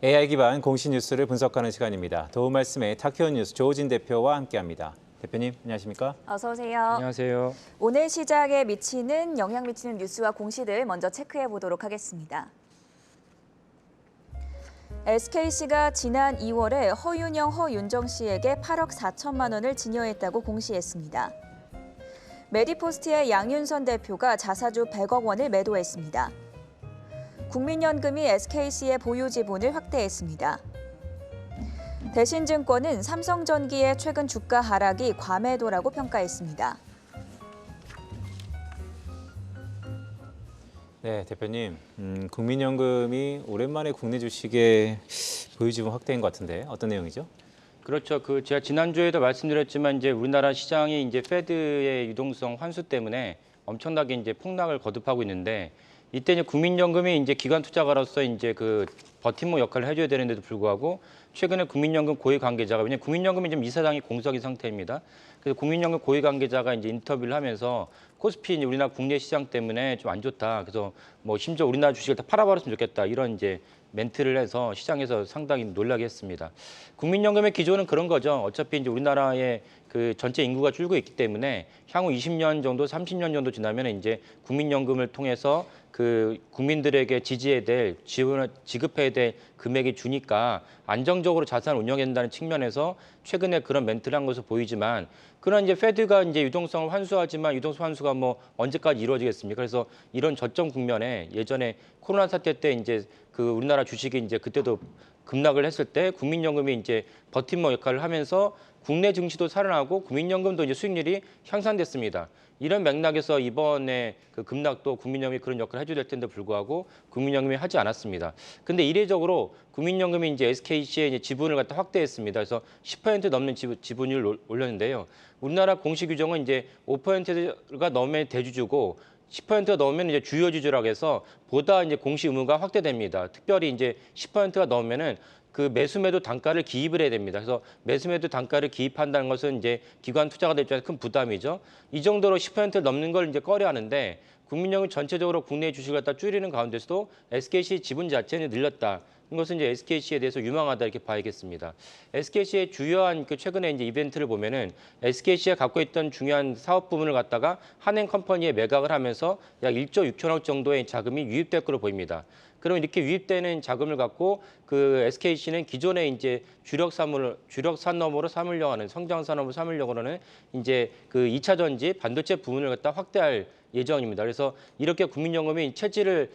AI 기반 공시 뉴스를 분석하는 시간입니다. 도움 말씀에 타키온 뉴스 조우진 대표와 함께합니다. 대표님, 안녕하십니까? 어서 오세요. 안녕하세요. 오늘 시장에 영향 미치는 뉴스와 공시들 먼저 체크해 보도록 하겠습니다. SKC가 지난 2월에 허윤영, 허윤정 씨에게 8억 4천만 원을 증여했다고 공시했습니다. 메디포스트의 양윤선 대표가 자사주 100억 원을 매도했습니다. 국민연금이 SKC의 보유 지분을 확대했습니다. 대신증권은 삼성전기의 최근 주가 하락이 과매도라고 평가했습니다. 네, 대표님. 국민연금이 오랜만에 국내 주식의 보유 지분 확대인 것 같은데 어떤 내용이죠? 그렇죠. 제가 지난주에도 말씀드렸지만 이제 우리나라 시장이 이제 페드의 유동성 환수 때문에 엄청나게 이제 폭락을 거듭하고 있는데 이때 이제 국민연금이 이제 기관 투자가로서 이제 버팀목 역할을 해줘야 되는데도 불구하고 최근에 국민연금 고위 관계자가 왜냐면 국민연금이 지금 이사장이 공석인 상태입니다. 그래서 국민연금 고위 관계자가 이제 인터뷰를 하면서 코스피 이제 우리나라 국내 시장 때문에 좀 안 좋다. 그래서 뭐 심지어 우리나라 주식을 다 팔아버렸으면 좋겠다. 이런 이제 멘트를 해서 시장에서 상당히 놀라게 했습니다. 국민연금의 기조는 그런 거죠. 어차피 이제 우리나라의 전체 인구가 줄고 있기 때문에 향후 20년 정도, 30년 정도 지나면 이제 국민연금을 통해서 국민들에게 지지해야 될 지원을 지급해야 될 금액이 주니까 안정적으로 자산을 운영해야 된다는 측면에서 최근에 그런 멘트를 한 것으로 보이지만 그런 이제 페드가 이제 유동성을 환수하지만 유동성 환수가 뭐 언제까지 이루어지겠습니까? 그래서 이런 저점 국면에 예전에 코로나 사태 때 이제 우리나라 주식이 이제 그때도 급락을 했을 때 국민연금이 이제 버팀목 역할을 하면서 국내 증시도 살아나고 국민연금도 이제 수익률이 향상됐습니다. 이런 맥락에서 이번에 급락도 국민연금이 그런 역할을 해줘야 될 텐데 불구하고 국민연금이 하지 않았습니다. 근데 이례적으로 국민연금이 이제 SKC의 이제 지분을 갖다 확대했습니다. 그래서 10% 넘는 지분율을 올렸는데요. 우리나라 공시 규정은 이제 5%가 넘으면 대주주고 10%가 넘으면 이제 주요 주주라고 해서 보다 이제 공시 의무가 확대됩니다. 특별히 이제 10%가 넘으면은 매수매도 단가를 기입을 해야 됩니다. 그래서 매수매도 단가를 기입한다는 것은 이제 기관 투자가들 입장에서 큰 부담이죠. 이 정도로 10%를 넘는 걸 이제 꺼려하는데 국민연금 전체적으로 국내 주식을 갖다 줄이는 가운데서도 SKC 지분 자체는 늘렸다. 이것은 이제 SKC에 대해서 유망하다 이렇게 봐야겠습니다. SKC의 주요한 최근에 이제 이벤트를 보면은 SKC가 갖고 있던 중요한 사업 부문을 갖다가 한행 컴퍼니에 매각을 하면서 약 1조 6천억 정도의 자금이 유입될 것으로 보입니다. 그럼 이렇게 유입되는 자금을 갖고 SKC는 기존에 이제 주력 산업으로 삼으려고 하는 성장 산업으로 삼으려고 하는 이제 2차 전지 반도체 부문을 갖다 확대할 예정입니다. 그래서 이렇게 국민연금이 체질을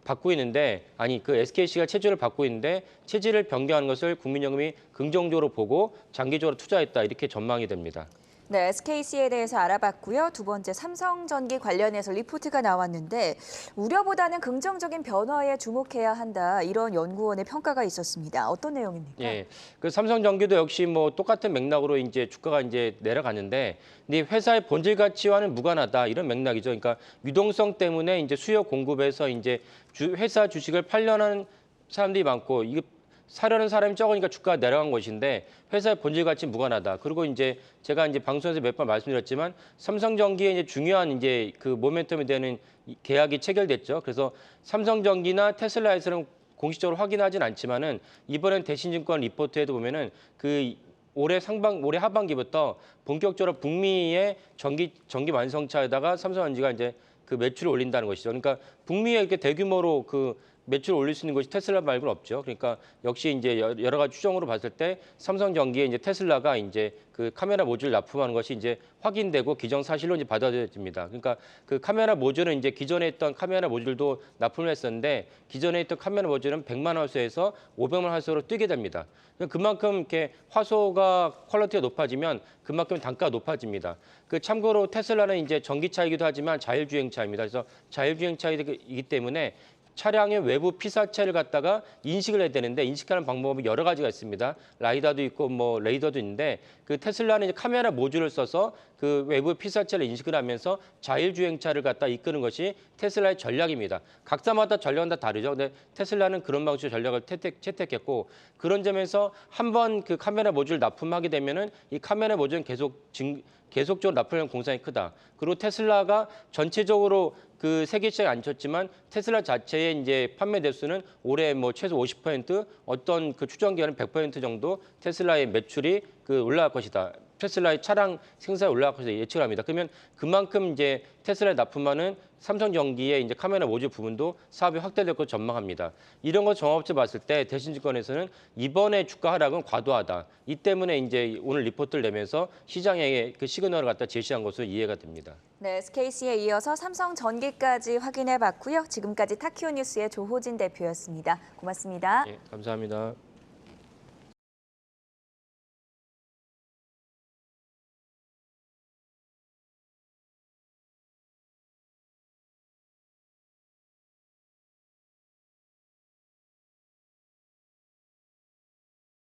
받고 있는데 SKC가 체질을 받고 있는데 체질을 변경하는 것을 국민연금이 긍정적으로 보고 장기적으로 투자했다 이렇게 전망이 됩니다. 네, SKC에 대해서 알아봤고요. 두 번째 삼성전기 관련해서 리포트가 나왔는데 우려보다는 긍정적인 변화에 주목해야 한다. 이런 연구원의 평가가 있었습니다. 어떤 내용입니까? 예, 삼성전기도 역시 뭐 똑같은 맥락으로 이제 주가가 이제 내려갔는데, 근데 회사의 본질 가치와는 무관하다 이런 맥락이죠. 그러니까 유동성 때문에 이제 수요 공급에서 이제 회사 주식을 팔려는 사람들이 많고 이게 사려는 사람이 적으니까 주가가 내려간 것인데 회사의 본질 가치 무관하다. 그리고 이제 제가 이제 방송에서 몇 번 말씀드렸지만 삼성전기의 이제 중요한 이제 모멘텀이 되는 계약이 체결됐죠. 그래서 삼성전기나 테슬라에서는 공식적으로 확인하진 않지만은 이번엔 대신증권 리포트에도 보면은 올해 하반기부터 본격적으로 북미의 전기 완성차에다가 삼성전기가 이제 매출을 올린다는 것이죠. 그러니까 북미에 이렇게 대규모로 매출을 올릴 수 있는 것이 테슬라 말고는 없죠. 그러니까 역시 이제 여러 가지 추정으로 봤을 때 삼성전기에 이제 테슬라가 이제 카메라 모듈 납품하는 것이 이제 확인되고 기정사실로 이제 받아들여집니다. 그러니까 카메라 모듈은 이제 기존에 있던 카메라 모듈도 납품을 했었는데 기존에 있던 카메라 모듈은 100만 화소에서 500만 화소로 뛰게 됩니다. 그만큼 이렇게 화소가 퀄리티가 높아지면 그만큼 단가가 높아집니다. 참고로 테슬라는 이제 전기차이기도 하지만 자율주행차입니다. 그래서 자율주행차이기 때문에 차량의 외부 피사체를 갖다가 인식을 해야 되는데 인식하는 방법이 여러 가지가 있습니다. 라이다도 있고 뭐 레이더도 있는데 테슬라는 이제 카메라 모듈을 써서 그 외부 피사체를 인식을 하면서 자율주행차를 갖다 이끄는 것이 테슬라의 전략입니다. 각사마다 전략은 다 다르죠. 근데 테슬라는 그런 방식의 전략을 채택했고 그런 점에서 한번 그 카메라 모듈 납품하게 되면은 이 카메라 모듈은 계속적으로 납품하는 공산이 크다. 그리고 테슬라가 전체적으로 그 세계 시장에 안 쳤지만 테슬라 자체의 이제 판매 대수는 올해 뭐 최소 50% 어떤 그 추정 기간은 100% 정도 테슬라의 매출이 그 올라갈 것이다. 테슬라의 차량 생산이 올라갈 것이다 예측을 합니다. 그러면 그만큼 이제 테슬라에 납품하는 삼성전기의 이제 카메라 모듈 부분도 사업이 확대될 것으로 전망합니다. 이런 거 종합적으로 봤을 때 대신증권에서는 이번에 주가 하락은 과도하다. 이 때문에 이제 오늘 리포트를 내면서 시장에 그 시그널을 갖다 제시한 것으로 이해가 됩니다. 네, SKC에 이어서 삼성전기까지 확인해봤고요. 지금까지 타키오 뉴스의 조호진 대표였습니다. 고맙습니다. 예, 감사합니다.